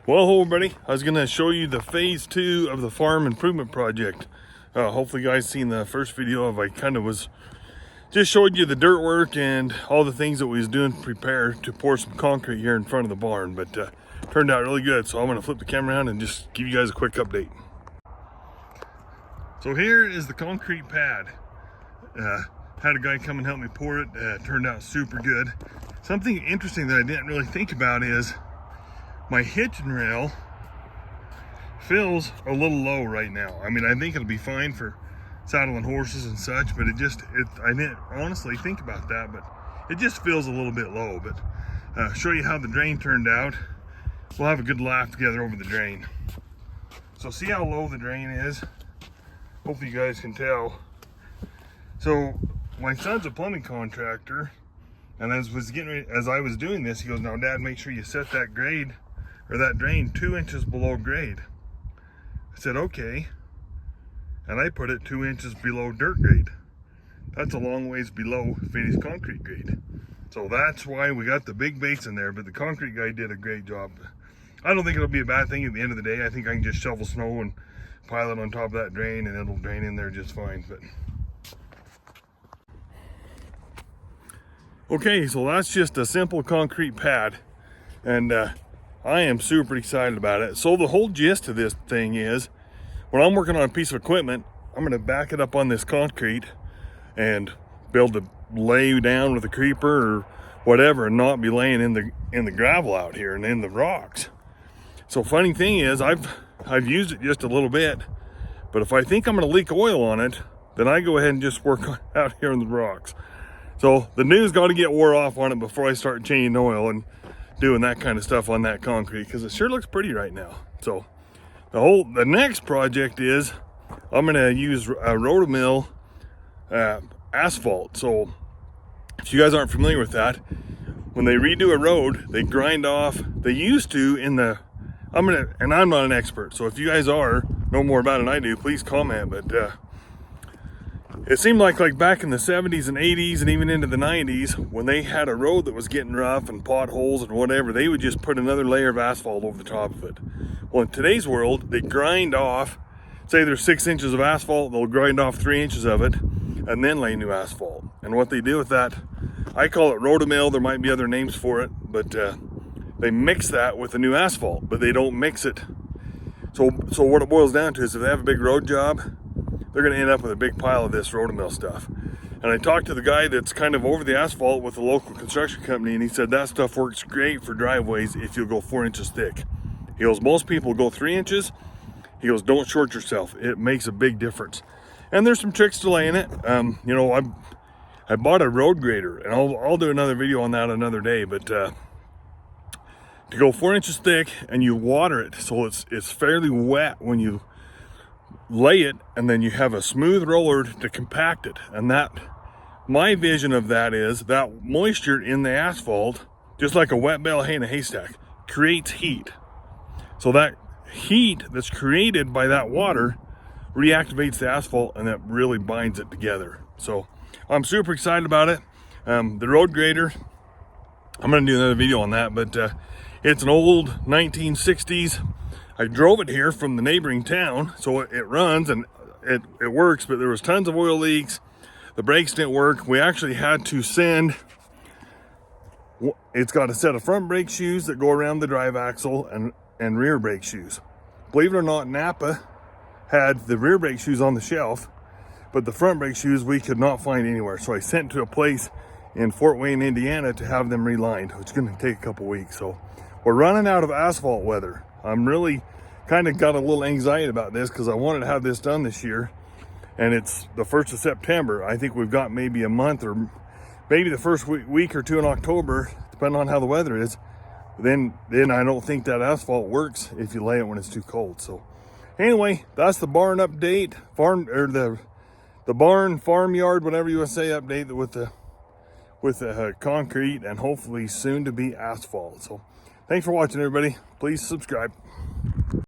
Well, hello everybody. I was going to show you the phase 2 of the farm improvement project. Hopefully you guys seen the first video of I kind of was just showed you the dirt work and all the things that we was doing to prepare to pour some concrete here in front of the barn, but turned out really good. So I'm going to flip the camera around and just give you guys a quick update. So here is the concrete pad. Had a guy come and help me pour it. Turned out super good. Something interesting that I didn't really think about is my hitching rail feels a little low right now. I mean, I think it'll be fine for saddling horses and such, but I didn't honestly think about that, but it just feels a little bit low. But show you how the drain turned out. We'll have a good laugh together over the drain. So see how low the drain is? Hopefully you guys can tell. So my son's a plumbing contractor, and as I was doing this, he goes, "Now Dad, make sure you set that grade or that drain 2 inches below grade." I said, "Okay." And I put it 2 inches below dirt grade. That's a long ways below finished concrete grade. So that's why we got the big baits in there, but the concrete guy did a great job. I don't think it'll be a bad thing at the end of the day. I think I can just shovel snow and pile it on top of that drain and it'll drain in there just fine. But okay, so that's just a simple concrete pad, and I am super excited about it. So the whole gist of this thing is, when I'm working on a piece of equipment, I'm going to back it up on this concrete and be able to lay down with a creeper or whatever and not be laying in the gravel out here and in the rocks. So funny thing is, I've used it just a little bit, but if I think I'm going to leak oil on it, then I go ahead and just work out here in the rocks. So the news got to get wore off on it before I start changing oil and doing that kind of stuff on that concrete, because it sure looks pretty right now. So the next project is I'm going to use a Rotomill asphalt. So if you guys aren't familiar with that, when they redo a road, they grind off. They used to and I'm not an expert, so if you guys know more about it than I do, please comment. But it seemed like back in the 70s and 80s and even into the 90s, when they had a road that was getting rough and potholes and whatever, they would just put another layer of asphalt over the top of it. Well, in today's world, they grind off, say there's 6 inches of asphalt, they'll grind off 3 inches of it and then lay new asphalt. And what they do with that, I call it Rotomill. There might be other names for it, but they mix that with the new asphalt, but they don't mix it. So what it boils down to is, if they have a big road job, they're going to end up with a big pile of this Rotomill stuff. And I talked to the guy that's kind of over the asphalt with the local construction company, and he said that stuff works great for driveways if you'll go 4 inches thick. He goes, most people go 3 inches. He goes, don't short yourself. It makes a big difference. And there's some tricks to laying it. You know, I bought a road grader, and I'll do another video on that another day. But to go 4 inches thick, and you water it so it's fairly wet when you lay it, and then you have a smooth roller to compact it. And my vision of that is that moisture in the asphalt, just like a wet bale of hay in a haystack, creates heat. So that heat that's created by that water reactivates the asphalt, and that really binds it together. So I'm super excited about it. The road grader, I'm going to do another video on that, but it's an old 1960s. I drove it here from the neighboring town, so it runs and it works, but there was tons of oil leaks. The brakes didn't work. We actually had to it's got a set of front brake shoes that go around the drive axle and rear brake shoes. Believe it or not, Napa had the rear brake shoes on the shelf, but the front brake shoes we could not find anywhere. So I sent to a place in Fort Wayne, Indiana to have them relined, which is going to take a couple weeks. So we're running out of asphalt weather. I'm really kind of got a little anxiety about this because I wanted to have this done this year, and it's the 1st of September. I think we've got maybe a month, or maybe the first week or two in October, depending on how the weather is. Then I don't think that asphalt works if you lay it when it's too cold. So anyway, that's the barn update, the barn, farmyard, whatever you want to say, update with the concrete and hopefully soon to be asphalt. So thanks for watching, everybody. Please subscribe.